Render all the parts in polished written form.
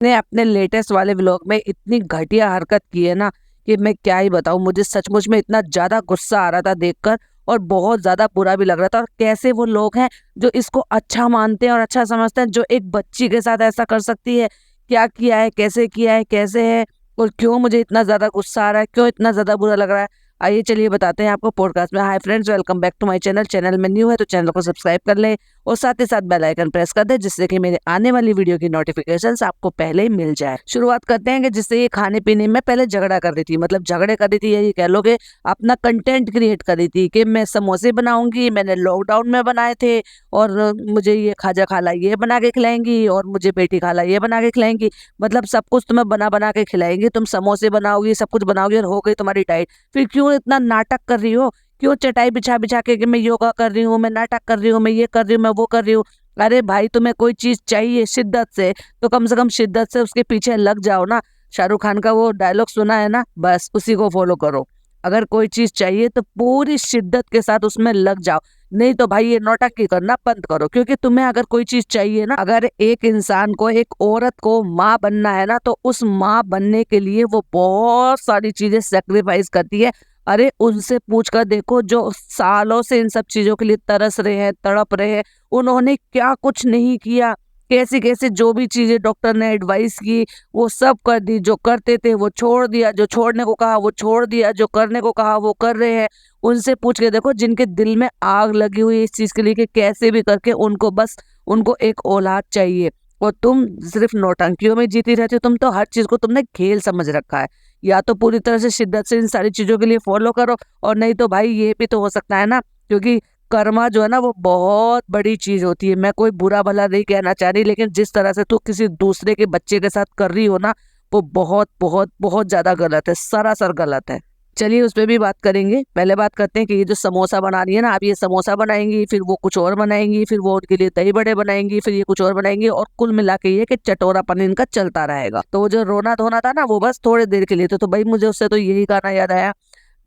ने अपने लेटेस्ट वाले व्लॉग में इतनी घटिया हरकत की है ना कि मैं क्या ही बताऊं। मुझे सचमुच में इतना ज्यादा गुस्सा आ रहा था देखकर, और बहुत ज्यादा बुरा भी लग रहा था। और कैसे वो लोग हैं जो इसको अच्छा मानते हैं और अच्छा समझते हैं, जो एक बच्ची के साथ ऐसा कर सकती है। क्या किया है, कैसे है, और क्यों मुझे इतना ज्यादा गुस्सा आ रहा है, क्यों इतना ज्यादा बुरा लग रहा है। आइए चलिए बताते हैं आपको पॉडकास्ट में। Hi friends, welcome back to my channel. Channel में न्यू है तो चैनल को सब्सक्राइब कर ले और साथ ही साथ बेल आइकन प्रेस कर दे, जिससे कि मेरे आने वाली वीडियो की नोटिफिकेशंस आपको पहले ही मिल जाए। शुरुआत करते हैं कि जिससे ये खाने पीने में पहले झगड़ा कर रही थी, मतलब झगड़े कर रही थी, यही कह लो कि अपना कंटेंट क्रिएट कर रही थी कि मैं समोसे बनाऊंगी, मैंने लॉकडाउन में बनाए थे, और मुझे ये खाजा खाला ये बना के खिलाएंगी और मुझे बेटी खाला ये बना के खिलाएंगी। मतलब सब कुछ तुम्हें बना बना के खिलाएंगी, तुम समोसे बनाओगी, सब कुछ बनाओगी और हो गई तुम्हारी डाइट। फिर क्यों इतना नाटक कर रही हो? क्यों चटाई बिछा बिछा के कि मैं योगा कर रही हूँ, मैं नाटक कर रही हूँ, मैं ये कर रही हूँ, मैं वो कर रही हूँ। अरे भाई, तुम्हें कोई चीज चाहिए शिद्दत से तो कम से कम शिद्दत से उसके पीछे लग जाओ ना। शाहरुख खान का वो डायलॉग सुना है ना, बस उसी को फॉलो करो। अगर कोई चीज चाहिए तो पूरी शिद्दत के साथ उसमें लग जाओ। नहीं तो भाई ये नौटंकी करना बंद करो, क्योंकि तुम्हें अगर कोई चीज चाहिए ना, अगर एक इंसान को, एक औरत को माँ बनना है ना, तो उस माँ बनने के लिए वो बहुत सारी चीजें सेक्रीफाइस करती है। अरे उनसे पूछ कर देखो, जो सालों से इन सब चीजों के लिए तरस रहे हैं, तड़प रहे हैं, उन्होंने क्या कुछ नहीं किया। कैसी कैसी जो भी चीजें डॉक्टर ने एडवाइस की वो सब कर दी। जो करते थे वो छोड़ दिया, जो छोड़ने को कहा वो छोड़ दिया, जो करने को कहा वो कर रहे हैं। उनसे पूछ के देखो जिनके दिल में आग लगी हुई है इस चीज के लिए कि कैसे भी करके उनको बस, उनको एक औलाद चाहिए। और तुम सिर्फ नौटंकियों में जीती रहती हो। तुम तो हर चीज को तुमने खेल समझ रखा है। या तो पूरी तरह से शिद्दत से इन सारी चीजों के लिए फॉलो करो, और नहीं तो भाई ये भी तो हो सकता है ना, क्योंकि कर्मा जो है ना वो बहुत बड़ी चीज होती है। मैं कोई बुरा भला नहीं कहना चाह रही, लेकिन जिस तरह से तू किसी दूसरे के बच्चे के साथ कर रही हो ना, वो बहुत बहुत बहुत ज्यादा गलत है, सरासर गलत है। चलिए उस पर भी बात करेंगे। पहले बात करते हैं कि ये जो समोसा बना रही है ना, अब ये समोसा बनाएंगी, फिर वो कुछ और बनाएंगी, फिर वो उनके लिए दही बड़े बनाएंगी, फिर ये कुछ और बनाएंगी, और कुल मिला के ये कि चटोरापन इनका चलता रहेगा। तो वो जो रोना धोना था ना, वो बस थोड़ी देर के लिए तो भाई मुझे उससे तो यही गाना याद आया।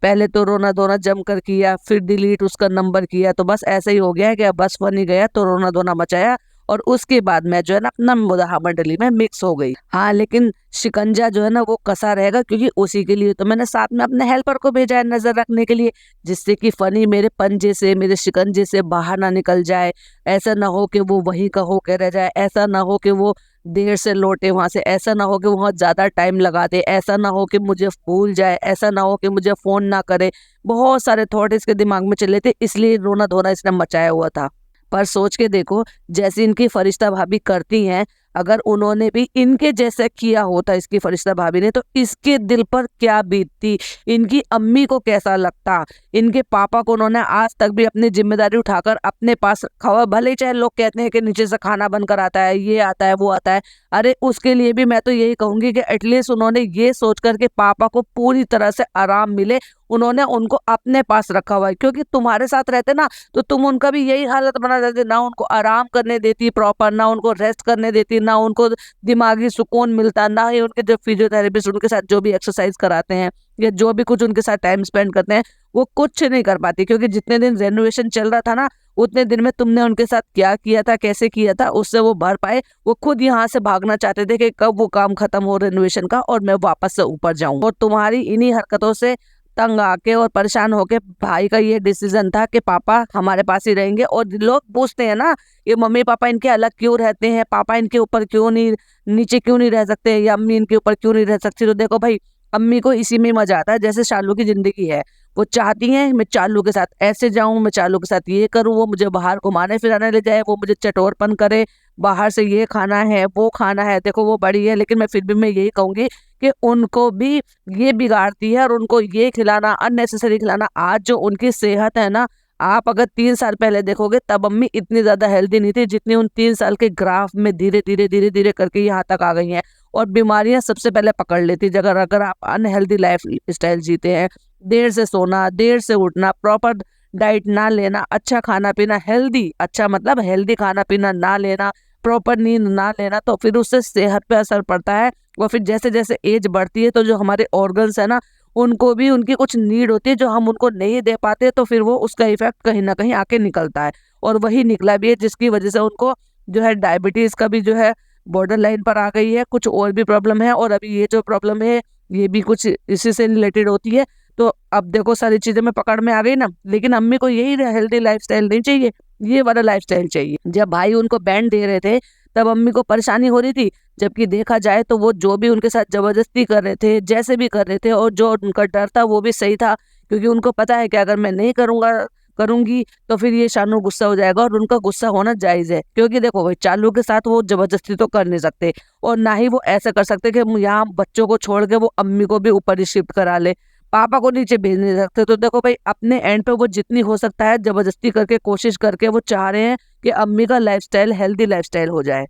पहले तो रोना धोना जमकर किया, फिर डिलीट उसका नंबर किया, तो बस ऐसे ही हो गया है कि अब बस बन ही गया तो रोना धोना मचाया, और उसके बाद मैं जो है ना अपना मुदाहा मंडली में मिक्स हो गई। हाँ, लेकिन शिकंजा जो है ना वो कसा रहेगा, क्योंकि उसी के लिए तो मैंने साथ में अपने हेल्पर को भेजा है नजर रखने के लिए, जिससे कि फनी मेरे पंजे से, मेरे शिकंजे से बाहर ना निकल जाए। ऐसा ना हो कि वो वहीं का होके रह जाए, ऐसा ना हो कि वो देर से लौटे वहां से, ऐसा ना हो कि वहां ज्यादा टाइम लगा दे, ऐसा ना हो कि मुझे भूल जाए, ऐसा ना हो कि मुझे फोन ना करे। बहुत सारे थॉट इसके दिमाग में चले थे, इसलिए रोना धोना इसने मचाया हुआ था। पर सोच के देखो, जैसे इनकी फरिश्ता भाभी करती हैं, अगर उन्होंने भी इनके जैसे किया होता इसकी फरिश्ता भाभी ने, तो इसके दिल पर क्या बीतती, इनकी अम्मी को कैसा लगता। इनके पापा को उन्होंने आज तक भी अपनी जिम्मेदारी उठाकर अपने पास रखा हुआ। भले ही चाहे लोग कहते हैं कि नीचे से खाना बनकर आता है, ये आता है, वो आता है, अरे उसके लिए भी मैं तो यही कहूंगी कि एटलीस्ट उन्होंने ये सोच करके पापा को पूरी तरह से आराम मिले, उन्होंने उनको अपने पास रखा हुआ है। क्योंकि तुम्हारे साथ रहते ना, तो तुम उनका भी यही हालत बना देते, ना उनको आराम करने देती प्रॉपर, ना उनको रेस्ट करने देती, ना उनको दिमागी सुकून मिलता, ना ही उनके जो फिजियोथेरेपिस्ट उनके साथ जो भी एक्सरसाइज कराते हैं या जो भी कुछ उनके साथ टाइम स्पेंड करते हैं, वो कुछ नहीं कर पाती। क्योंकि जितने दिन रेनोवेशन चल रहा था ना, उतने दिन में तुमने उनके साथ क्या किया था, कैसे किया था, उससे वो भर पाए। वो खुद यहाँ से भागना चाहते थे कि कब वो काम खत्म हो रेनोवेशन का और मैं वापस से ऊपर जाऊं। और तुम्हारी इन्हीं हरकतों से तंग आके और परेशान होके भाई का ये डिसीजन था कि पापा हमारे पास ही रहेंगे। और लोग पूछते हैं ना, ये मम्मी पापा इनके अलग क्यों रहते हैं, पापा इनके ऊपर क्यों नहीं, नीचे क्यों नहीं रह सकते, या अम्मी इनके ऊपर क्यों नहीं रह सकती। तो देखो भाई, अम्मी को इसी में मजा आता है, जैसे शालू की जिंदगी है। वो चाहती हैं मैं चालू के साथ ऐसे जाऊं, मैं चालू के साथ ये करूं, वो मुझे बाहर घुमाने फिराने ले जाए, वो मुझे चटोरपन करे, बाहर से ये खाना है वो खाना है। देखो वो बड़ी है, लेकिन मैं फिर भी मैं यही कहूंगी कि उनको भी ये बिगाड़ती है, और उनको ये खिलाना, अननेसेसरी खिलाना। आज जो उनकी सेहत है ना, आप अगर 3 साल पहले देखोगे तब अम्मी इतनी ज्यादा हेल्दी नहीं थी जितनी उन 3 साल के ग्राफ में धीरे धीरे धीरे धीरे करके यहाँ तक आ गई हैं। और बीमारियां सबसे पहले पकड़ लेती अगर अगर आप अनहेल्दी लाइफ स्टाइल जीते हैं। देर से सोना, देर से उठना, प्रॉपर डाइट ना लेना, अच्छा खाना पीना, हेल्दी, अच्छा मतलब हेल्दी खाना पीना ना लेना, प्रॉपर नींद ना लेना, तो फिर उससे सेहत पे असर पड़ता है। और फिर जैसे जैसे एज बढ़ती है तो जो हमारे ऑर्गन्स है ना, उनको भी उनकी कुछ नीड होती है जो हम उनको नहीं दे पाते, तो फिर वो उसका इफेक्ट कहीं ना कहीं आके निकलता है। और वही निकला भी है जिसकी वजह से उनको जो है डायबिटीज का भी जो है बॉर्डर लाइन पर आ गई है, कुछ और भी प्रॉब्लम है, और अभी ये जो प्रॉब्लम है ये भी कुछ इसी से रिलेटेड होती है। तो अब देखो सारी चीजें में पकड़ में आ गई ना, लेकिन अम्मी को यही हेल्दी लाइफस्टाइल नहीं चाहिए, ये वाला लाइफस्टाइल चाहिए। जब भाई उनको बैंड दे रहे थे तब अम्मी को परेशानी हो रही थी, जबकि देखा जाए तो वो जो भी उनके साथ जबरदस्ती कर रहे थे, जैसे भी कर रहे थे, और जो उनका डर था वो भी सही था, क्योंकि उनको पता है कि अगर मैं नहीं करूंगी तो फिर ये शानू गुस्सा हो जाएगा, और उनका गुस्सा होना जायज है, क्योंकि देखो भाई चालू के साथ वो जबरदस्ती तो कर नहीं सकते, और ना ही वो ऐसा कर सकते कि यहाँ बच्चों को छोड़ के वो अम्मी को भी ऊपर ही शिफ्ट करा ले, पापा को नीचे भेज नहीं सकते। तो देखो भाई अपने एंड पे वो जितनी हो सकता है जबरदस्ती करके, कोशिश करके वो चाह रहे हैं कि अम्मी का लाइफस्टाइल हेल्दी लाइफस्टाइल हो जाए।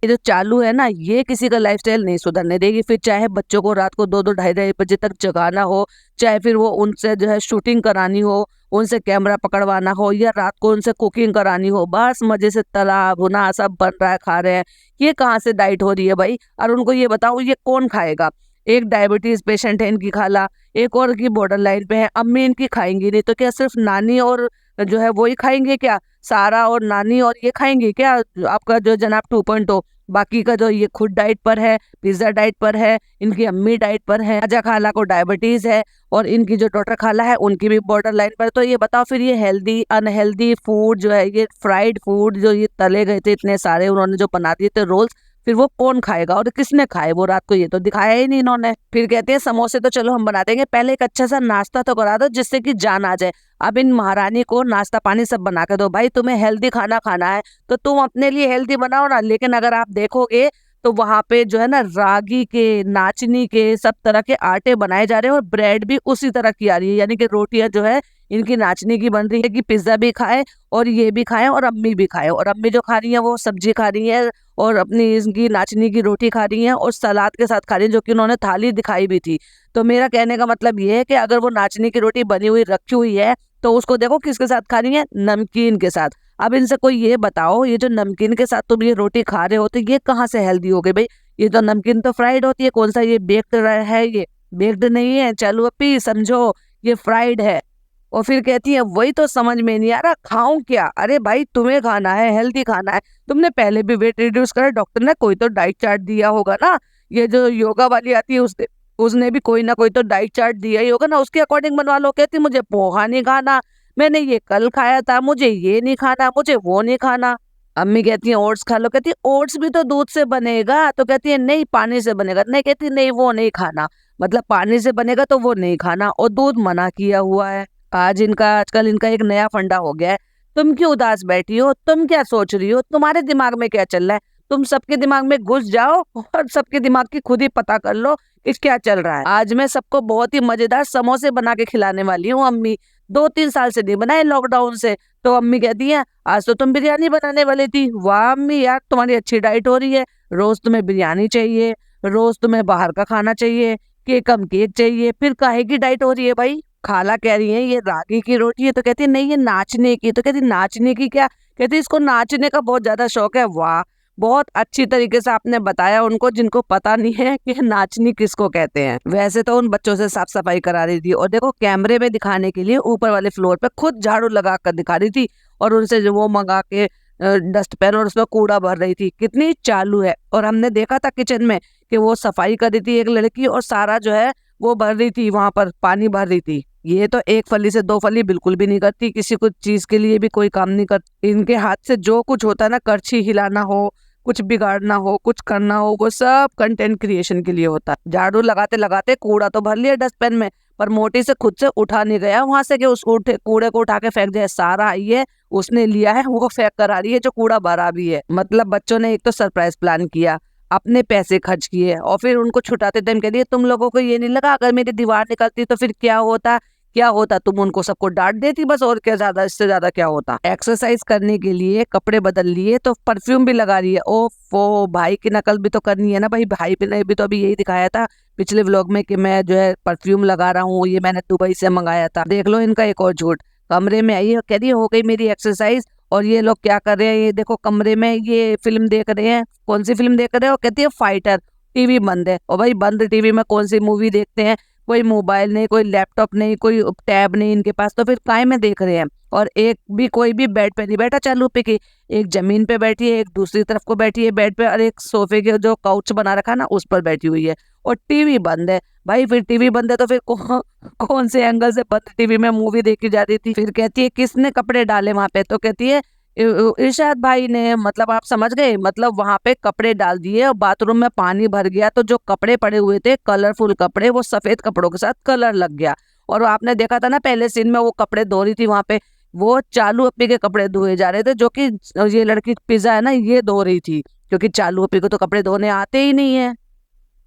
ये जो चालू है ना, ये किसी का लाइफस्टाइल नहीं सुधरने देगी, फिर चाहे बच्चों को रात को 2-2 ढाई-ढाई बजे तक जगाना हो, चाहे फिर वो उनसे जो है शूटिंग करानी हो, उनसे कैमरा पकड़वाना हो, या रात को उनसे कुकिंग करानी हो, बस मजे से तला भुना सब बन रहा है, खा रहे हैं। ये कहाँ से डाइट हो रही है भाई? और उनको ये बताओ ये कौन खाएगा? एक डायबिटीज पेशेंट है इनकी खाला, एक और की बॉर्डर लाइन पे है, अम्मी इनकी खाएंगी नहीं तो क्या सिर्फ नानी और जो है वो ही खाएंगे क्या? सारा और नानी और ये खाएंगे क्या आपका जो जनाब 2.0? बाकी का जो ये खुद डाइट पर है, पिज्जा डाइट पर है, इनकी अम्मी डाइट पर है, राजा खाला को डायबिटीज है, और इनकी जो डॉटर खाला है उनकी भी बॉर्डर लाइन पर। तो ये बताओ फिर ये हेल्दी अनहेल्दी फूड जो है, ये फ्राइड फूड जो ये तले गए थे इतने सारे उन्होंने जो बना दिए थे रोल्स, फिर वो कौन खाएगा और किसने खाए वो रात को? ये तो दिखाया ही नहीं इन्होंने। फिर कहते हैं समोसे तो चलो हम बना देंगे, पहले एक अच्छा सा नाश्ता तो करा दो जिससे कि जान आ जाए। अब इन महारानी को नाश्ता पानी सब बना के दो, भाई तुम्हें हेल्दी खाना खाना है तो तुम अपने लिए हेल्दी बनाओ ना। लेकिन अगर आप देखोगे तो वहां पे जो है ना रागी के, नाचनी के, सब तरह के आटे बनाए जा रहे हैं, और ब्रेड भी उसी तरह की आ रही है, यानी कि रोटियां जो है इनकी नाचनी की बन रही है कि पिज्जा भी खाए और ये भी खाए और अम्मी भी खाए। और अम्मी जो खा रही है वो सब्जी खा रही है और अपनी इसकी नाचनी की रोटी खा रही है और सलाद के साथ खा रही है, जो कि उन्होंने थाली दिखाई भी थी। तो मेरा कहने का मतलब ये है कि अगर वो नाचनी की रोटी बनी हुई रखी हुई है तो उसको देखो किसके साथ खा रही है? नमकीन के साथ। अब इनसे कोई ये बताओ, ये जो नमकीन के साथ तुम ये रोटी खा रहे हो तो ये कहाँ से हेल्दी हो गई भाई? ये तो नमकीन तो फ्राइड होती है, कौन सा ये बेक्ड है? ये बेक्ड नहीं है, चलो अपी समझो ये फ्राइड है। और फिर कहती है वही तो समझ में नहीं आ रहा खाऊं क्या? अरे भाई तुम्हें खाना है, हेल्दी खाना है। तुमने पहले भी वेट रिड्यूस करा, डॉक्टर ने कोई तो डाइट चार्ट दिया होगा ना। ये जो योगा वाली आती है उसने भी कोई ना कोई तो डाइट चार्ट दिया ही होगा ना, उसके अकॉर्डिंग बनवा लो। कहती मुझे पोहा नहीं खाना, मैंने ये कल खाया था, मुझे ये नहीं खाना, मुझे वो नहीं खाना। अम्मी कहती है ओट्स खा लो, कहती है ओट्स भी तो दूध से बनेगा, तो कहती है नहीं पानी से बनेगा, नहीं कहती नहीं वो नहीं खाना, मतलब पानी से बनेगा तो वो नहीं खाना, और दूध मना किया हुआ है। आजकल इनका एक नया फंडा हो गया है। तुम क्यों उदास बैठी हो? तुम क्या सोच रही हो? तुम्हारे दिमाग में क्या चल रहा है? तुम सबके दिमाग में घुस जाओ और सबके दिमाग की खुद ही पता कर लो कि क्या चल रहा है। आज मैं सबको बहुत ही मजेदार समोसे बना के खिलाने वाली हूँ अम्मी, 2-3 साल से नहीं बनाए लॉकडाउन से। तो अम्मी कहती है आज तो तुम बिरयानी बनाने वाली थी। वाह अम्मी यार तुम्हारी अच्छी डाइट हो रही है, रोज तुम्हें बिरयानी चाहिए, रोज तुम्हें बाहर का खाना चाहिए, केक चाहिए, फिर काहे की डाइट हो रही है भाई? खाला कह रही है ये रागी की रोटी है, तो कहती है नहीं ये नाचने की। तो कहती नाचने की क्या? कहती इसको नाचने का बहुत ज्यादा शौक है। वाह बहुत अच्छी तरीके से आपने बताया उनको जिनको पता नहीं है कि नाचनी किसको कहते हैं। वैसे तो उन बच्चों से साफ सफाई करा रही थी, और देखो कैमरे में दिखाने के लिए ऊपर वाले फ्लोर पे खुद झाड़ू लगा कर दिखा रही थी, और उनसे जो वो मंगा के डस्टबिन और उसमें कूड़ा भर रही थी। कितनी चालू है। और हमने देखा था किचन में कि वो सफाई कर रही थी एक लड़की, और सारा जो है वो भर रही थी, वहां पर पानी भर रही थी। ये तो एक फली से 2 फली बिल्कुल भी नहीं करती, किसी कुछ चीज के लिए भी कोई काम नहीं करती। इनके हाथ से जो कुछ होता है ना, करछी हिलाना हो, कुछ बिगाड़ना हो, कुछ करना हो, वो सब कंटेंट क्रिएशन के लिए होता है। झाड़ू लगाते लगाते कूड़ा तो भर लिया डस्टबिन में, पर मोटी से खुद से उठा नहीं गया वहां से कि उस कूड़े को उठा के फेंक दिया। सारा ये उसने लिया है, वो फेंक कर आ रही है जो कूड़ा भरा भी है। मतलब बच्चों ने एक तो सरप्राइज प्लान किया, अपने पैसे खर्च किए, और फिर उनको छुटाते टाइम कह दिए तुम लोगों को ये नहीं लगा अगर मेरी दीवार निकलती तो फिर क्या होता? क्या होता? तुम उनको सबको डांट देती बस, और क्या ज्यादा, इससे ज्यादा क्या होता? एक्सरसाइज करने के लिए कपड़े बदल लिए तो परफ्यूम भी लगा रही है। ओफो भाई की नकल भी तो करनी है ना भाई। भाई ने भी तो अभी यही दिखाया था पिछले व्लॉग में कि मैं जो है परफ्यूम लगा रहा हूँ, ये मैंने दुबई से मंगाया था। देख लो इनका एक और झूठ। कमरे में आई है, कह रही हो गई मेरी एक्सरसाइज, और ये लोग क्या कर रहे हैं? ये देखो कमरे में ये फिल्म देख रहे हैं। कौन सी फिल्म देख रहे हो? कहती है फाइटर। टीवी बंद है। और भाई बंद टीवी में कौन सी मूवी देखते हैं? कोई मोबाइल नहीं, कोई लैपटॉप नहीं, कोई टैब नहीं इनके पास, तो फिर काय में देख रहे हैं। और एक भी कोई भी बेड पे नहीं बैठा चालू पे की, एक जमीन पे बैठी है, एक दूसरी तरफ को बैठी है बेड पे, और एक सोफे के जो काउच बना रखा है ना उस पर बैठी हुई है, और टीवी बंद है। भाई फिर टीवी बंद है तो फिर कौन से एंगल से बंद टीवी में मूवी देखी जा रही थी? फिर कहती है किसने कपड़े डाले वहां पे? तो कहती है इरशाद भाई ने। मतलब आप समझ गए, मतलब वहां पे कपड़े डाल दिए और बाथरूम में पानी भर गया, तो जो कपड़े पड़े हुए थे कलरफुल कपड़े, वो सफेद कपड़ों के साथ कलर लग गया। और आपने देखा था ना पहले सीन में, वो कपड़े धो रही थी वहां पे, वो चालू अप्पी के कपड़े धोए जा रहे थे, जो कि ये लड़की पिज्जा है ना ये धो रही थी, क्योंकि चालू अप्पी को तो कपड़े धोने आते ही नहीं है।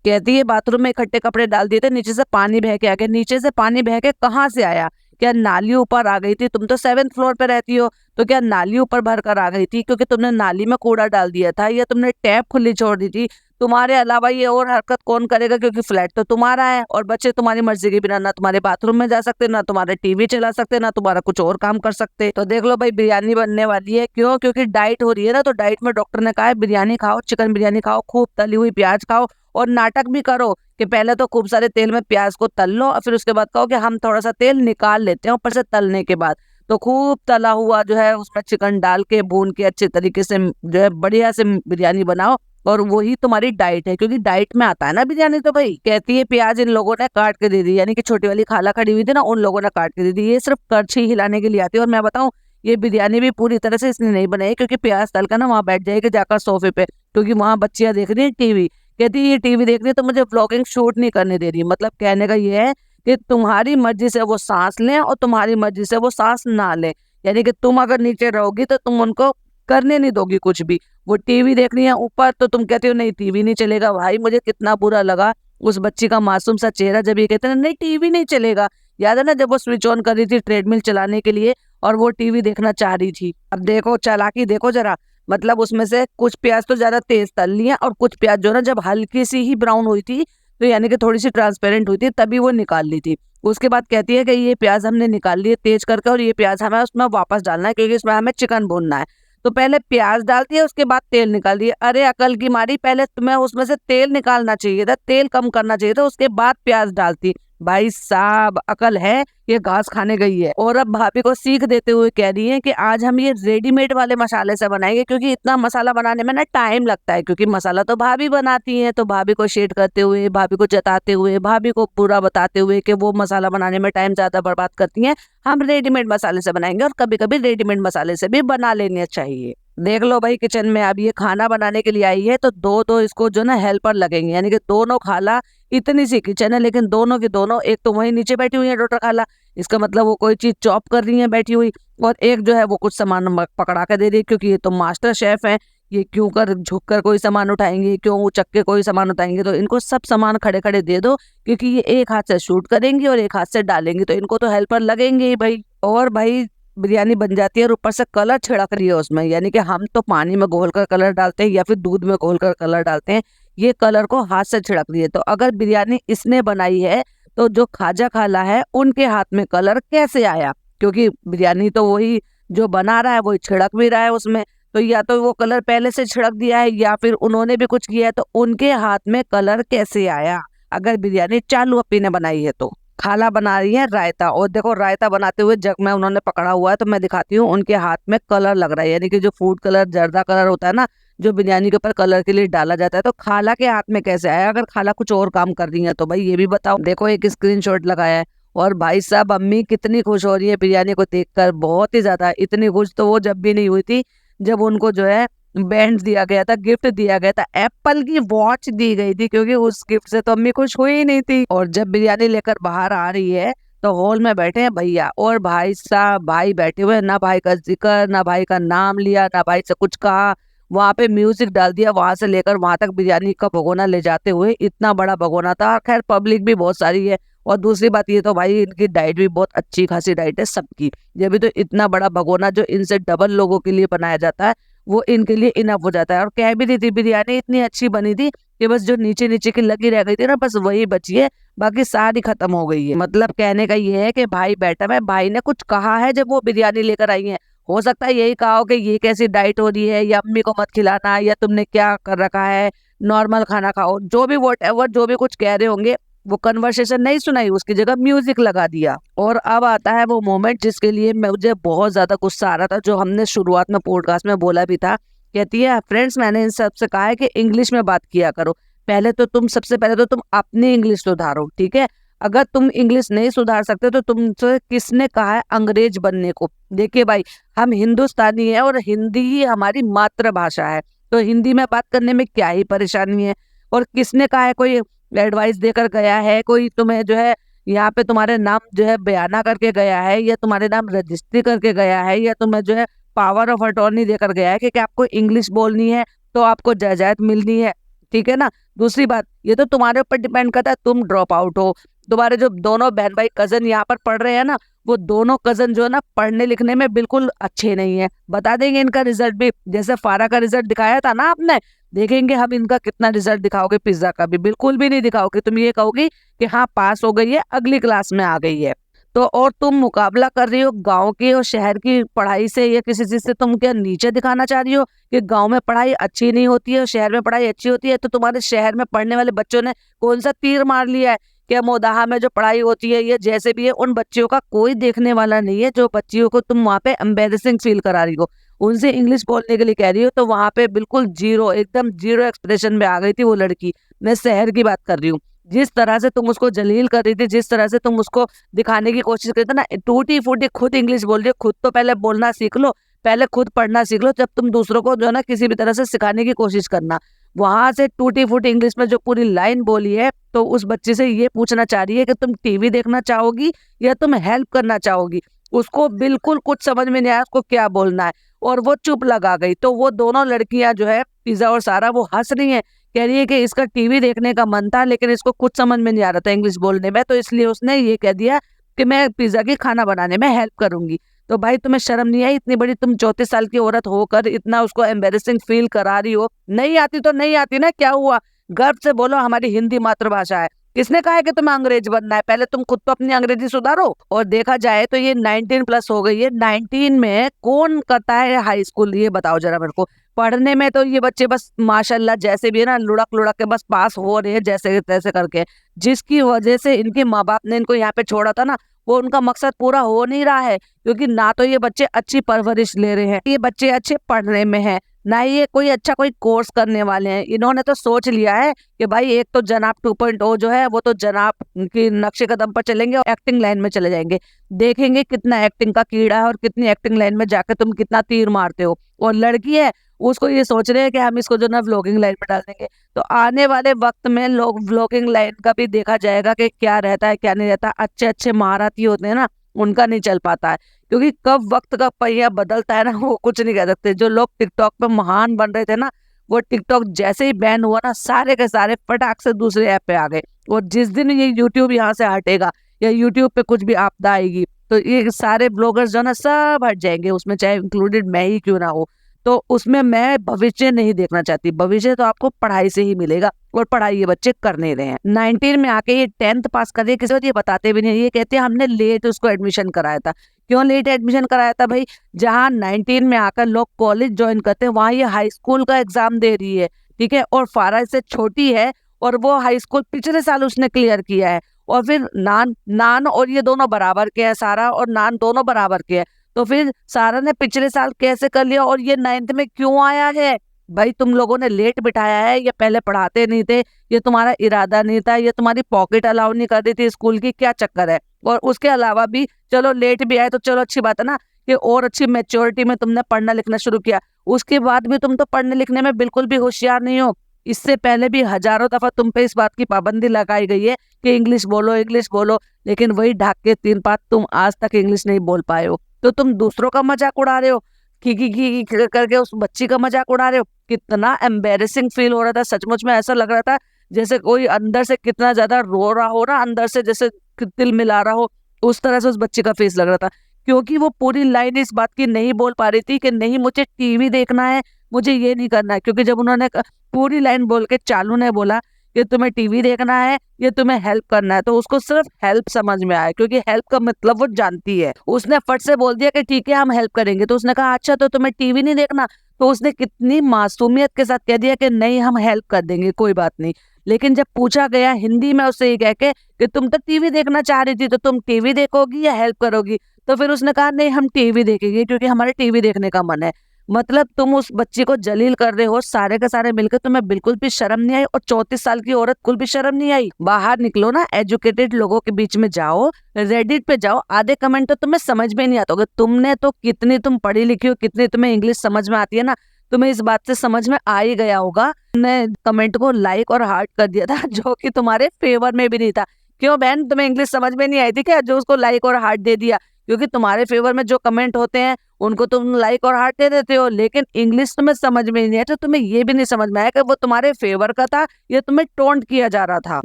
कहती है बाथरूम में इकट्ठे कपड़े डाल दिए थे, नीचे से पानी बह के आ गया। नीचे से पानी बह के कहाँ से आया? क्या नाली ऊपर आ गई थी? तुम तो 7th फ्लोर पे रहती हो, तो क्या नाली ऊपर भर कर आ गई थी क्योंकि तुमने नाली में कूड़ा डाल दिया था, या तुमने टैप खुली छोड़ दी थी? तुम्हारे अलावा ये और हरकत कौन करेगा, क्योंकि फ्लैट तो तुम्हारा है, और बच्चे तुम्हारी मर्जी के बिना ना तुम्हारे बाथरूम में जा सकते, ना तुम्हारे टीवी चला सकते, ना तुम्हारा कुछ और काम कर सकते। तो देख लो भाई, बिरयानी बनने वाली है। क्यों? क्योंकि डाइट हो रही है ना, तो डाइट में डॉक्टर ने कहा है बिरयानी खाओ, चिकन बिरयानी खाओ, खूब तली हुई प्याज खाओ, और नाटक भी करो कि पहले तो खूब सारे तेल में प्याज को तल लो, और फिर उसके बाद कहो कि हम थोड़ा सा तेल निकाल लेते हैं ऊपर से तलने के बाद। तो खूब तला हुआ जो है उसमें चिकन डाल के भून के अच्छे तरीके से जो है बढ़िया से बिरयानी बनाओ, और वही तुम्हारी डाइट है, क्योंकि डाइट में आता है ना बिरयानी। तो भाई कहती है प्याज इन लोगों ने काट के दे दी, यानी कि छोटी वाली खाला खड़ी हुई थी ना, उन लोगों ने काट के दे दी। ये सिर्फ करछी हिलाने के लिए आती है। और मैं बताऊं, ये बिरयानी भी पूरी तरह से इसने नहीं बनाई, क्योंकि प्याज तल का ना वहां बैठ जाएगी जाकर सोफे पे, क्योंकि वहां बच्चियां देख रही है टीवी। कहती है ये टीवी देख रही है तो मुझे व्लॉगिंग शूट नहीं करने दे रही। मतलब कहने का ये है कि तुम्हारी मर्जी से वो सांस लें और तुम्हारी मर्जी से वो सांस ना लें, यानी कि तुम अगर नीचे रहोगी तो तुम उनको करने नहीं दोगी कुछ भी। वो टीवी देख रही है ऊपर, तो तुम कहती हो नहीं टीवी नहीं चलेगा। भाई मुझे कितना बुरा लगा उस बच्ची का मासूम सा चेहरा, जब ये कहते हैं नहीं टीवी नहीं चलेगा। याद है ना जब वो स्विच ऑन कर रही थी ट्रेडमिल चलाने के लिए, और वो टीवी देखना चाह रही थी। अब देखो चालाकी देखो जरा, मतलब उसमें से कुछ प्याज तो ज्यादा तेज तल ली है, और कुछ प्याज जो ना जब हल्की सी ही ब्राउन हुई थी, तो यानी कि थोड़ी सी ट्रांसपेरेंट हुई थी, तभी वो निकाल ली थी। उसके बाद कहती है कि ये प्याज हमने निकाल लिए तेज करके, और ये प्याज हमें उसमें वापस डालना है, क्योंकि इसमें हमें चिकन भूनना है। तो पहले प्याज डालती है, उसके बाद तेल निकाल दिए। अरे अकल की मारी, पहले तुम्हें उसमें से तेल निकालना चाहिए था, तेल कम करना चाहिए था, उसके बाद प्याज डालती। भाई साहब अकल है, ये घास खाने गई है। और अब भाभी को सीख देते हुए कह रही है कि आज हम ये रेडीमेड वाले मसाले से बनाएंगे, क्योंकि इतना मसाला बनाने में ना टाइम लगता है, क्योंकि मसाला तो भाभी बनाती है। तो भाभी को शेड करते हुए, भाभी को जताते हुए, भाभी को पूरा बताते हुए कि वो मसाला बनाने में टाइम ज्यादा बर्बाद करती हैं, हम रेडीमेड मसाले से बनाएंगे, और कभी कभी रेडीमेड मसाले से भी बना लेने चाहिए। देख लो भाई, किचन में अब ये खाना बनाने के लिए आई है, तो दो दो इसको जो ना हेल्पर लगेंगे, यानी कि दोनों खाला। इतनी सी किचन है लेकिन दोनों की दोनों, एक तो वहीं नीचे बैठी हुई है डॉक्टर खाला, इसका मतलब वो कोई चीज चॉप कर रही है बैठी हुई, और एक जो है वो कुछ सामान पकड़ा के दे रही है, क्योंकि ये तो मास्टर शेफ है। ये क्यों कर झुक कर कोई सामान उठाएंगे, क्यों उचक के कोई सामान उठाएंगे? तो इनको सब सामान खड़े खड़े दे दो, क्योंकि ये एक हाथ से शूट करेंगे और एक हाथ से डालेंगे, तो इनको तो हेल्पर लगेंगे ही भाई। और भाई बिरयानी बन जाती है और ऊपर से कलर छिड़क रही है उसमें, यानी कि हम तो पानी में घोल कर कलर डालते हैं या फिर दूध में घोल कर कलर डालते हैं, ये कलर को हाथ से छिड़क रही है। तो अगर बिरयानी इसने बनाई है, तो जो खाजा खाला है उनके हाथ में कलर कैसे आया? क्योंकि बिरयानी तो वही जो बना रहा है वही छिड़क भी रहा है उसमें, तो या तो वो कलर पहले से छिड़क दिया है, या फिर उन्होंने भी कुछ किया है, तो उनके हाथ में कलर कैसे आया अगर बिरयानी चालू अप्पी ने बनाई है? तो खाला बना रही है रायता, और देखो रायता बनाते हुए जग में उन्होंने पकड़ा हुआ है, तो मैं दिखाती हूँ, उनके हाथ में कलर लग रहा है, यानी कि जो फूड कलर जर्दा कलर होता है ना, जो बिरयानी के ऊपर कलर के लिए डाला जाता है, तो खाला के हाथ में कैसे आया? अगर खाला कुछ और काम कर रही है तो भाई ये भी बताओ। देखो एक स्क्रीनशॉट लगाया है, और भाई साहब अम्मी कितनी खुश हो रही है बिरयानी को देखकर, बहुत ही ज्यादा। इतनी खुश तो वो जब भी नहीं हुई थी जब उनको जो है बैंड दिया गया था, गिफ्ट दिया गया था, एप्पल की वॉच दी गई थी, क्योंकि उस गिफ्ट से तो अम्मी खुश हुई ही नहीं थी। और जब बिरयानी लेकर बाहर आ रही है, तो हॉल में बैठे हैं भैया, और भाई साहब भाई बैठे हुए, ना भाई का जिक्र, ना भाई का नाम लिया, ना भाई से कुछ कहा। वहां पे म्यूजिक डाल दिया, वहां से लेकर वहां तक बिरयानी का भगोना ले जाते हुए, इतना बड़ा भगोना था। खैर पब्लिक भी बहुत सारी है, और दूसरी बात ये तो भाई इनकी डाइट भी बहुत अच्छी खासी डाइट है सबकी। ये भी तो इतना बड़ा भगोना जो इनसे डबल लोगों के लिए बनाया जाता है, वो इनके लिए इनफ हो जाता है। और कह भी रही थी बिरयानी इतनी अच्छी बनी थी कि बस जो नीचे नीचे की लगी रह गई थी ना, बस वही बची है, बाकी सारी खत्म हो गई है। मतलब कहने का ये है कि भाई बैठा है, भाई ने कुछ कहा है जब वो बिरयानी लेकर आई है। हो सकता है यही कहा हो कि ये कैसी डाइट हो रही है, या अम्मी को मत खिलाना, या तुमने क्या कर रखा है, नॉर्मल खाना खाओ, जो भी वॉट एवर जो भी कुछ कह रहे होंगे। वो कन्वर्सेशन नहीं सुनाई, उसकी जगह म्यूजिक लगा दिया। और अब आता है वो मोमेंट जिसके लिए मुझे बहुत ज्यादा गुस्सा आ रहा था, जो हमने शुरुआत में पॉडकास्ट में बोला भी था। कहती है, फ्रेंड्स मैंने इन सबसे कहा है कि इंग्लिश में बात किया करो। सबसे पहले तो तुम अपनी इंग्लिश सुधारो, ठीक है। अगर तुम इंग्लिश नहीं सुधार सकते तो तुमसे किसने कहा है अंग्रेज बनने को। देखिए भाई, हम हिंदुस्तानी है और हिंदी ही हमारी मातृभाषा है, तो हिंदी में बात करने में क्या ही परेशानी है। और किसने कहा है, कोई एडवाइस देकर गया है, कोई तुम्हें जो है यहाँ पे तुम्हारे नाम जो है बयाना करके गया है, या तुम्हारे नाम रजिस्ट्री करके गया है, या तुम्हें जो है पावर ऑफ अटॉर्नी देकर गया है कि आपको इंग्लिश बोलनी है तो आपको जायदाद मिलनी है, ठीक है ना। दूसरी बात, ये तो तुम्हारे ऊपर डिपेंड करता है, तुम ड्रॉप आउट हो। तुम्हारे जो दोनों बहन भाई कजन यहाँ पर पढ़ रहे हैं ना, वो दोनों कजन जो है ना पढ़ने लिखने में बिल्कुल अच्छे नहीं है। बता देंगे इनका रिजल्ट भी, जैसे फारा का रिजल्ट दिखाया था ना आपने, देखेंगे हम इनका कितना रिजल्ट दिखाओगे। पिज्जा का भी बिल्कुल भी नहीं दिखाओगे, तुम ये कहोगी कि हाँ पास हो गई है, अगली क्लास में आ गई है। तो और तुम मुकाबला कर रही हो गांव की और शहर की पढ़ाई से, या किसी चीज से तुम क्या नीचे दिखाना चाह रही हो कि गांव में पढ़ाई अच्छी नहीं होती है और शहर में पढ़ाई अच्छी होती है। तो तुम्हारे शहर में पढ़ने वाले बच्चों ने कौन सा तीर मार लिया है कि मोदाहा में जो पढ़ाई होती है, ये जैसे भी है, उन बच्चियों का कोई देखने वाला नहीं है। जो बच्चियों को तुम वहाँ पे एम्बेरसिंग फील करा रही हो, उनसे इंग्लिश बोलने के लिए कह रही हो, तो वहां पे बिल्कुल जीरो, एकदम जीरो एक्सप्रेशन में आ गई थी वो लड़की। मैं शहर की बात कर रही हूँ। जिस तरह से तुम उसको जलील कर रही थी, जिस तरह से तुम उसको दिखाने की कोशिश कर रही थी ना, टूटी फूटी खुद इंग्लिश बोल रही हो। खुद तो पहले बोलना सीख लो, पहले खुद पढ़ना सीख लो, जब तुम दूसरों को जो है ना किसी भी तरह से सिखाने की कोशिश करना। वहां से टूटी फूटी इंग्लिश में जो पूरी लाइन बोली है, तो उस बच्चे से ये पूछना चाह रही है कि तुम टीवी देखना चाहोगी या तुम हेल्प करना चाहोगी। उसको बिल्कुल कुछ समझ में नहीं आया उसको क्या बोलना है, और वो चुप लगा गई। तो वो दोनों लड़कियां जो है, पिज्जा और सारा, वो हंस रही हैं, कह रही है कि इसका टीवी देखने का मन था लेकिन इसको कुछ समझ में नहीं आ रहा था इंग्लिश बोलने में, तो इसलिए उसने ये कह दिया कि मैं पिज्जा की खाना बनाने में हेल्प करूंगी। तो भाई तुम्हें शर्म नहीं आई? इतनी बड़ी तुम 34 साल की औरत होकर इतना उसको एम्बेरसिंग फील करा रही हो। नहीं आती तो नहीं आती ना, क्या हुआ? गर्व से बोलो हमारी हिंदी मातृभाषा है। किसने कहा है कि तुम्हें अंग्रेज बनना है? पहले तुम खुद तो अपनी अंग्रेजी सुधारो। और देखा जाए तो ये 19+ हो गई है। 19 में कौन करता है हाई स्कूल, ये बताओ जरा मेरे को। पढ़ने में तो ये बच्चे बस माशाल्लाह जैसे भी है ना, लुढ़क लुढ़क के बस पास हो रहे हैं जैसे तैसे करके। जिसकी वजह से इनके माँ बाप ने इनको यहाँ पे छोड़ा था ना, वो उनका मकसद पूरा हो नहीं रहा है। क्योंकि ना तो ये बच्चे अच्छी परवरिश ले रहे हैं, ये बच्चे अच्छे पढ़ने में हैं, ना ही ये कोई कोर्स करने वाले हैं। इन्होंने तो सोच लिया है कि भाई एक तो जनाब 2.0 जो है, वो तो जनाब की नक्शे कदम पर चलेंगे और एक्टिंग लाइन में चले जाएंगे। देखेंगे कितना एक्टिंग का कीड़ा है और कितनी एक्टिंग लाइन में जाकर तुम कितना तीर मारते हो। और लड़की है, उसको ये सोच रहे हैं कि हम इसको जो ना व्लॉगिंग लाइन में डाल देंगे। तो आने वाले वक्त में लोग व्लॉगिंग लाइन का भी देखा जाएगा कि क्या रहता है क्या नहीं रहता। अच्छे अच्छे महारथी होते हैं ना, उनका नहीं चल पाता है, क्योंकि कब वक्त का पहिया बदलता है ना, वो कुछ नहीं कह सकते। जो लोग टिकटॉक पे महान बन रहे थे ना, वो टिकटॉक जैसे ही बैन हुआ ना, सारे के सारे फटाक से दूसरे ऐप पे आ गए। और जिस दिन ये यूट्यूब यहाँ से हटेगा या यूट्यूब पे कुछ भी आपदा आएगी, तो ये सारे ब्लॉगर्स जो है ना सब हट जाएंगे उसमें, चाहे इंक्लूडेड मैं ही क्यों ना हो। तो उसमें मैं भविष्य नहीं देखना चाहती। भविष्य तो आपको पढ़ाई से ही मिलेगा, और पढ़ाई ये बच्चे कर नहीं रहे हैं। 19 में आके ये 10th पास कर रहे, किसी को ये बताते भी नहीं। ये कहते हैं हमने लेट उसको एडमिशन कराया था। क्यों लेट एडमिशन कराया था भाई? जहाँ 19 में आकर लोग कॉलेज ज्वाइन करते हैं, वहाँ ये हाई स्कूल का एग्जाम दे रही है, ठीक है। और फारा इससे छोटी है, और वो हाई स्कूल पिछले साल उसने क्लियर किया है। और फिर नान नान और ये दोनों बराबर के हैं, सारा और नान दोनों बराबर के हैं। तो फिर सारा ने पिछले साल कैसे कर लिया और ये 9th में क्यों आया है? भाई तुम लोगों ने लेट बिठाया है, ये पहले पढ़ाते नहीं थे, ये तुम्हारा इरादा नहीं था, ये तुम्हारी पॉकेट अलाउ नहीं कर रही थी स्कूल की, क्या चक्कर है? और उसके अलावा भी चलो लेट भी आए तो चलो अच्छी बात है ना, कि और अच्छी मैच्योरिटी में तुमने पढ़ना लिखना शुरू किया। उसके बाद भी तुम तो पढ़ने लिखने में बिल्कुल भी होशियार नहीं हो। इससे पहले भी हजारों दफा तुम पे इस बात की पाबंदी लगाई गई है कि इंग्लिश बोलो इंग्लिश बोलो, लेकिन वही ढाक के 3 बात तुम आज तक इंग्लिश नहीं बोल पाए हो। तो तुम दूसरों का मजाक उड़ा रहे हो, की करके उस बच्ची का मजाक उड़ा रहे हो। कितना एम्बेरसिंग फील हो रहा था, सचमुच में ऐसा लग रहा था जैसे कोई अंदर से कितना ज्यादा रो रहा हो ना, अंदर से जैसे दिल मिला रहा हो, उस तरह से उस बच्ची का फेस लग रहा था। क्योंकि वो पूरी लाइन इस बात की नहीं बोल पा रही थी कि नहीं मुझे टीवी देखना है, मुझे ये नहीं करना है। क्योंकि जब उन्होंने पूरी लाइन बोल के चालू ने बोला कि तुम्हें टीवी देखना है, ये तुम्हें हेल्प करना है, तो उसको सिर्फ हेल्प समझ में आया, क्योंकि हेल्प का मतलब वो जानती है। उसने फट से बोल दिया कि ठीक है हम हेल्प करेंगे। तो उसने कहा अच्छा तो तुम्हें टीवी नहीं देखना? तो उसने कितनी मासूमियत के साथ कह दिया कि नहीं हम हेल्प कर देंगे, कोई बात नहीं। लेकिन जब पूछा गया हिंदी में उससे ये कह के कि तुम तो टीवी देखना चाह रही थी, तो तुम टीवी देखोगी या हेल्प करोगी? तो फिर उसने कहा नहीं, हम टीवी देखेंगे क्योंकि हमारे टीवी देखने का मन है। मतलब तुम उस बच्ची को जलील कर रहे हो, सारे के सारे मिलकर, तुम्हें बिल्कुल भी शर्म नहीं आई? और 34 साल की औरत, कुल भी शर्म नहीं आई? बाहर निकलो ना, एजुकेटेड लोगों के बीच में जाओ, रेडिट पे जाओ, आधे कमेंट तो तुम्हें समझ में नहीं आता होगा। तुमने तो कितनी तुम पढ़ी लिखी हो, कितनी तुम्हें इंग्लिश समझ में आती है ना, तुम्हें इस बात से समझ में आ ही गया होगा। तुमने कमेंट को लाइक और हार्ट कर दिया था जो कि तुम्हारे फेवर में भी नहीं था। क्यों बहन, तुम्हें इंग्लिश समझ में नहीं आई थी क्या जो उसको लाइक और हार्ट दे दिया? क्योंकि तुम्हारे फेवर में जो कमेंट होते हैं उनको तुम लाइक और हार्ट दे देते हो, लेकिन इंग्लिश तुम्हें समझ में नहीं आया, तो तुम्हें ये भी नहीं समझ में आया कि वो तुम्हारे फेवर का था या तुम्हें टोंट किया जा रहा था।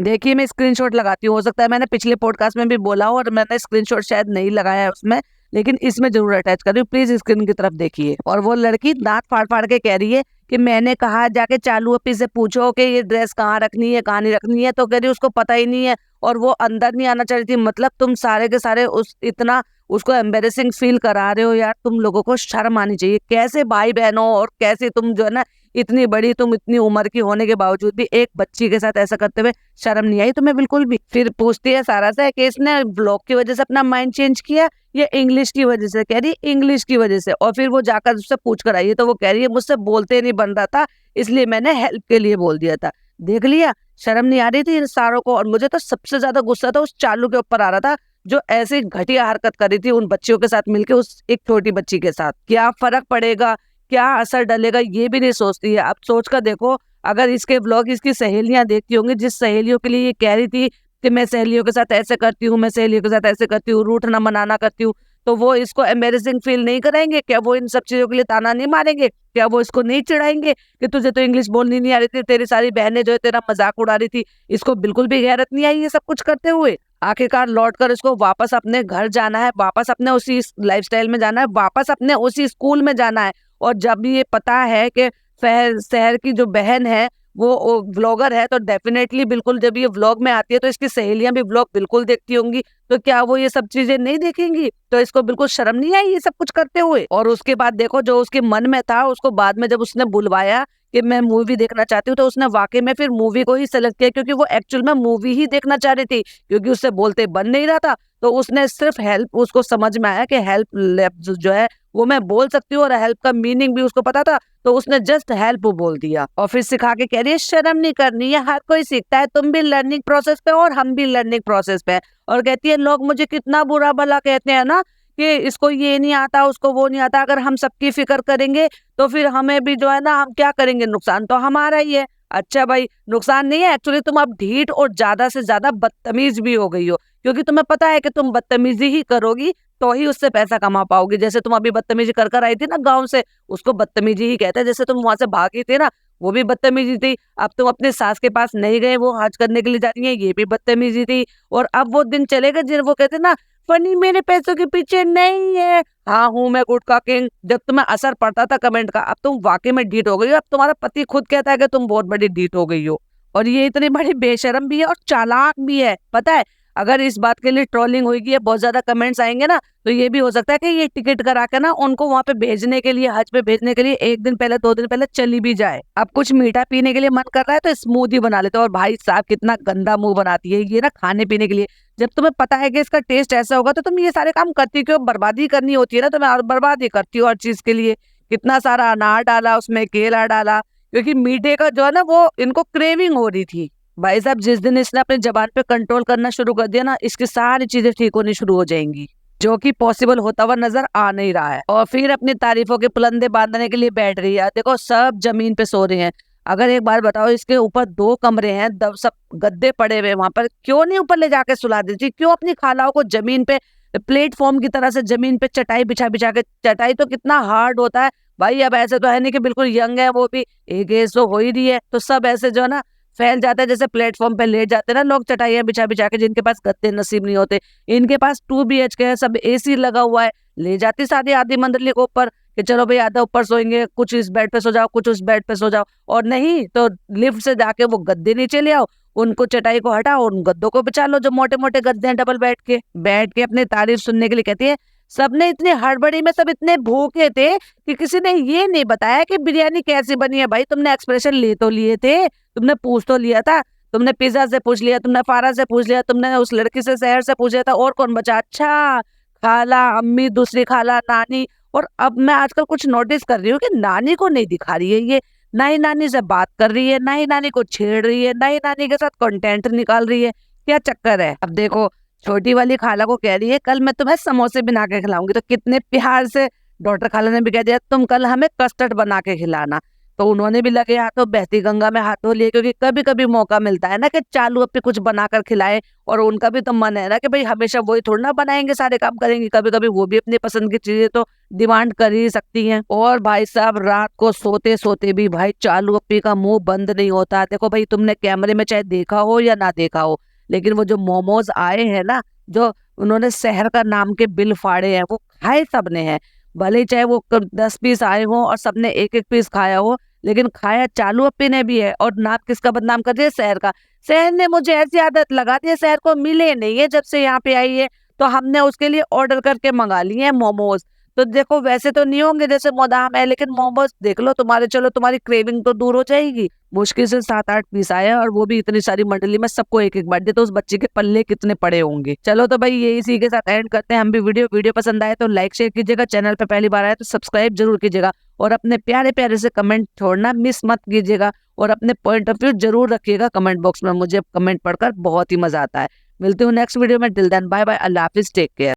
देखिए, मैं स्क्रीनशॉट लगाती हूँ, हो सकता है मैंने पिछले पॉडकास्ट में भी बोला हो और मैंने स्क्रीनशॉट शायद नहीं लगाया है उसमें, लेकिन इसमें जरूर अटैच कर रही हूँ, प्लीज स्क्रीन की तरफ देखिए। और वो लड़की दांत फाड़ फाड़ के कह रही है कि मैंने कहा जाके चालू अपी से पूछो कि ये ड्रेस कहाँ रखनी है, कहाँ नहीं रखनी है, तो कह रही उसको पता ही नहीं है और वो अंदर नहीं आना चाह रही थी। मतलब तुम सारे के सारे उस इतना उसको एम्बेरेसिंग फील करा रहे हो यार, तुम लोगों को शर्म आनी चाहिए। कैसे भाई बहनों, और कैसे तुम जो है ना इतनी बड़ी, तुम इतनी उम्र की होने के बावजूद भी एक बच्ची के साथ ऐसा करते हुए शर्म नहीं आई तुम्हें बिल्कुल भी? फिर पूछती है सारा से कि इसने ब्लॉग की वजह से अपना माइंड चेंज किया या इंग्लिश की वजह से? कह रही इंग्लिश की वजह से। और फिर वो जाकर उससे पूछ कर आई है तो वो कह रही है मुझसे बोलते नहीं बन रहा था, इसलिए मैंने हेल्प के लिए बोल दिया था। देख लिया, शर्म नहीं आ रही थी इन सारों को। और मुझे तो सबसे ज्यादा गुस्सा था उस चालू के ऊपर आ रहा था जो ऐसी घटिया हरकत कर रही थी उन बच्चियों के साथ मिलके, उस एक छोटी बच्ची के साथ। क्या फर्क पड़ेगा, क्या असर डलेगा, ये भी नहीं सोचती है। अब सोच कर देखो, अगर इसके व्लॉग इसकी सहेलियां देखती होंगी, जिस सहेलियों के लिए ये कह रही थी कि मैं सहेलियों के साथ ऐसे करती हूँ, मैं सहेलियों के साथ ऐसे करती हूँ, रूठना मनाना करती हूँ, तो वो इसको एम्बेरेसिंग फील नहीं कराएंगे क्या? वो इन सब चीजों के लिए ताना नहीं मारेंगे क्या? वो इसको नहीं चिढ़ाएंगे कि तुझे तो इंग्लिश बोलनी नहीं आ रही थी, तेरी सारी बहनें जो है तेरा मजाक उड़ा रही थी? इसको बिल्कुल भी गैरत नहीं आई ये सब कुछ करते हुए? आखिरकार लौटकर इसको वापस अपने घर जाना है, वापस अपने उसी लाइफस्टाइल में जाना है, वापस अपने उसी स्कूल में जाना है। और जब ये पता है कि शहर की जो बहन है वो व्लॉगर है, तो डेफिनेटली बिल्कुल जब ये व्लॉग में आती है तो इसकी सहेलियां भी व्लॉग बिल्कुल देखती होंगी, तो क्या वो ये सब चीजें नहीं देखेंगी? तो इसको बिल्कुल शर्म नहीं आई ये सब कुछ करते हुए? और उसके बाद देखो, जो उसके मन में था उसको बाद में जब उसने बुलवाया कि मैं मूवी देखना चाहती हूँ, तो उसने वाकई में फिर मूवी को ही सेलेक्ट किया, क्योंकि वो एक्चुअल में मूवी ही देखना चाह रही थी, क्योंकि उससे बोलते बन नहीं रहा था। तो उसने सिर्फ हेल्प, उसको समझ में आया कि हेल्प जो है वो मैं बोल सकती हूँ, और हेल्प का मीनिंग भी उसको पता था, तो उसने जस्ट हेल्प बोल दिया। और फिर सिखा के कह रही है शर्म नहीं करनी है, हर कोई सीखता है, तुम भी लर्निंग प्रोसेस पे और हम भी लर्निंग प्रोसेस पे। और कहती है लोग मुझे कितना बुरा भला कहते हैं ना कि इसको ये नहीं आता, उसको वो नहीं आता, अगर हम सबकी फिक्र करेंगे तो फिर हमें भी जो है ना, हम क्या करेंगे, नुकसान तो हमारा ही है। अच्छा भाई, नुकसान नहीं है, एक्चुअली तुम अब ढीठ और ज्यादा से ज्यादा बदतमीज भी हो गई हो, क्योंकि तुम्हें पता है कि तुम बदतमीजी ही करोगी तो ही उससे पैसा कमा पाओगी। जैसे तुम अभी बदतमीजी कर कर आई थी ना गाँव से, उसको बदतमीजी ही कहते हैं। जैसे तुम वहां से भागी थी ना, वो भी बदतमीजी थी। अब तुम अपने सास के पास नहीं गए, वो हज करने के लिए जा रही है, ये भी बदतमीजी थी। और अब वो दिन चलेगा जिन वो कहते ना, फनी मेरे पैसों के पीछे नहीं है, हाँ हूँ मैं गुटखा किंग। जब तुम्हें असर पड़ता था कमेंट का, अब तुम वाकई में ढीठ हो गई हो। अब तुम्हारा पति खुद कहता है कि तुम बहुत बड़ी ढीठ हो गई हो, और ये इतनी बड़ी बेशरम भी है और चालाक भी है, पता है? अगर इस बात के लिए ट्रोलिंग होगी, बहुत ज्यादा कमेंट्स आएंगे ना, तो ये भी हो सकता है कि ये टिकट करा के ना उनको वहां पे भेजने के लिए, हज पे भेजने के लिए 1 दिन पहले 2 दिन पहले चली भी जाए। अब कुछ मीठा पीने के लिए मन कर रहा है तो स्मूदी बना लेते हो। और भाई साहब कितना गंदा मुंह बनाती है ये ना खाने पीने के लिए। जब तुम्हें पता है कि इसका टेस्ट ऐसा होगा तो तुम ये सारे काम करती क्यों? बर्बादी करनी होती है ना तुम्हें, और बर्बादी करती हो हर चीज के लिए। कितना सारा अनार डाला उसमें, केला डाला, क्योंकि मीठे का जो है ना वो इनको क्रेविंग हो रही थी। भाई साहब, जिस दिन इसने अपनी जबान पे कंट्रोल करना शुरू कर दिया ना, इसकी सारी चीजें ठीक होनी शुरू हो जाएंगी, जो कि पॉसिबल होता हुआ नजर आ नहीं रहा है। और फिर अपनी तारीफों के पुलंदे बांधने के लिए बैठ रही है। देखो, सब जमीन पे सो रहे हैं। अगर एक बार बताओ, इसके ऊपर 2 कमरे हैं, सब गद्दे पड़े हुए वहां पर, क्यों नहीं ऊपर ले जाके सुला देती? क्यों अपनी खालाओं को जमीन पे प्लेटफॉर्म की तरह से जमीन पे चटाई बिछा बिछा के, चटाई तो कितना हार्ड होता है भाई। अब ऐसे तो है नहीं कि बिल्कुल यंग है, वो भी एक एज तो हो ही रही है, तो सब ऐसे जो है ना फैल जाता है, जैसे प्लेटफॉर्म पे लेट जाते हैं ना लोग चटाइयां बिछा बिछा के, जिनके पास गद्दे नसीब नहीं होते। इनके पास 2 BHK है, सब AC लगा हुआ है, ले जाती सारी आधी मंडली को ऊपर कि चलो भाई आधा ऊपर सोएंगे, कुछ इस बेड पे सो जाओ, कुछ उस बेड पे सो जाओ। और नहीं तो लिफ्ट से जाके वो गद्दे नीचे ले आओ, उनको चटाई को हटाओ, उन गद्दों को बिछा लो, जो मोटे मोटे गद्दे हैं डबल बेड के। बैठ के अपनी तारीफ सुनने के लिए कहती है सबने इतनी हड़बड़ी में, सब इतने भूखे थे कि किसी ने ये नहीं बताया कि बिरयानी कैसी बनी है। भाई तुमने एक्सप्रेशन ले तो लिए थे, तुमने पूछ तो लिया था, तुमने पिज्जा से पूछ लिया, तुमने फारा से पूछ लिया, तुमने उस लड़की से शहर से पूछ लिया था, और कौन बचा? अच्छा, खाला, अम्मी, दूसरी खाला, नानी। और अब मैं आजकल कुछ नोटिस कर रही हूँ कि नानी को नहीं दिखा रही है ये, ना ही नानी से बात कर रही है, ना ही नानी को छेड़ रही है, ना ही नानी के साथ कंटेंट निकाल रही है। क्या चक्कर है? अब देखो, छोटी वाली खाला को कह रही है कल मैं तुम्हें समोसे बना के खिलाऊंगी, तो कितने प्यार से डॉक्टर खाला ने भी कह दिया तुम कल हमें कस्टर्ड बना के खिलाना। तो उन्होंने भी लगे हाथों बहती गंगा में हाथ धो लिए, क्योंकि कभी कभी मौका मिलता है ना कि चालू अपने कुछ बनाकर खिलाए, और उनका भी तो मन है ना कि भाई हमेशा वही थोड़ा ना बनाएंगे, सारे काम करेंगे, कभी कभी वो भी अपनी पसंद की चीजें तो डिमांड कर ही सकती हैं। और भाई साहब, रात को सोते सोते भी भाई चालू अपी का मुंह बंद नहीं होता। देखो भाई, तुमने कैमरे में चाहे देखा हो या ना देखा हो, लेकिन वो जो मोमोज आए हैं ना, जो उन्होंने शहर का नाम के बिल फाड़े हैं, वो खाए सबने हैं। भले ही चाहे वो 10 पीस आए हों और सबने एक एक पीस खाया हो, लेकिन खाया चालू अपी ने भी है। और नाम किसका बदनाम कर दिया? शहर का। शहर ने मुझे ऐसी आदत लगा दी है, शहर को मिले नहीं है जब से यहाँ पे आई है, तो हमने उसके लिए ऑर्डर करके मंगा लिए हैं मोमोज। तो देखो, वैसे तो नहीं होंगे जैसे मोदाम है, लेकिन मोमोज देख लो तुम्हारे, चलो तुम्हारी क्रेविंग तो दूर हो जाएगी। मुश्किल से 7-8 पीस आए, और वो भी इतनी सारी मंडली में सबको एक एक बांट दिए, तो उस बच्चे के पल्ले कितने पड़े होंगे। चलो तो भाई, ये इसी के साथ एंड करते हैं हम भी वीडियो पसंद आए तो लाइक शेयर कीजिएगा, चैनल पे पहली बार आए तो सब्सक्राइब जरूर कीजिएगा, और अपने प्यारे प्यारे से कमेंट छोड़ना मिस मत कीजिएगा, और अपने पॉइंट ऑफ व्यू जरूर रखिएगा कमेंट बॉक्स में। मुझे कमेंट पढ़कर बहुत ही मजा आता है। मिलती हूँ नेक्स्ट वीडियो में। टिल देन बाय बाय, अल्लाह हाफिज, टेक केयर।